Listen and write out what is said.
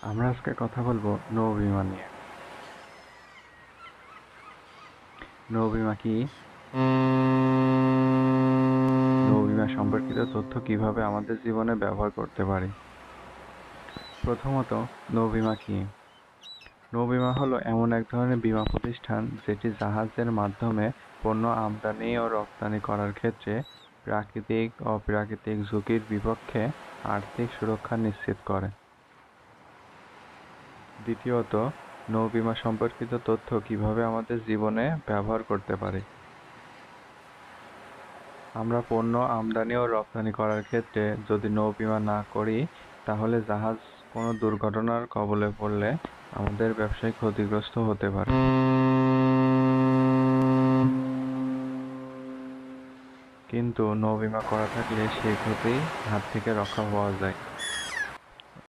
আমরা আজকে কথা বলবো নৌ-বিমা নিয়ে। নৌ-বিমা কি? নৌ-বিমা সম্পর্কিত তথ্য কিভাবে আমাদের জীবনে ব্যবহার করতে পারি? প্রথমত, নৌ-বিমা কি? নৌ-বিমা হলো এমন এক ধরনের বীমা প্রতিষ্ঠান যেটি জাহাজের মাধ্যমে পণ্য আমদানি ও রপ্তানি করার ক্ষেত্রে প্রাকৃতিক ও অপ্রাকৃতিক ঝুঁকির বিপক্ষে আর্থিক সুরক্ষা নিশ্চিত করে। দ্বিতীয়ত, নৌ-বিমা সম্পর্কিত তথ্য কিভাবে আমাদের জীবনে ব্যবহার করতে পারি? আমরা পণ্য আমদানি ও রপ্তানি করার ক্ষেত্রে যদি নৌ-বিমা না করি, তাহলে জাহাজ কোনো দুর্ঘটনার কবলে পড়লে আমাদের ব্যবসায় ক্ষতিগ্রস্ত হতে পারে। কিন্তু নৌ-বিমা করা থাকলে সেই ক্ষতির হাত থেকে রক্ষা পাওয়া যায়।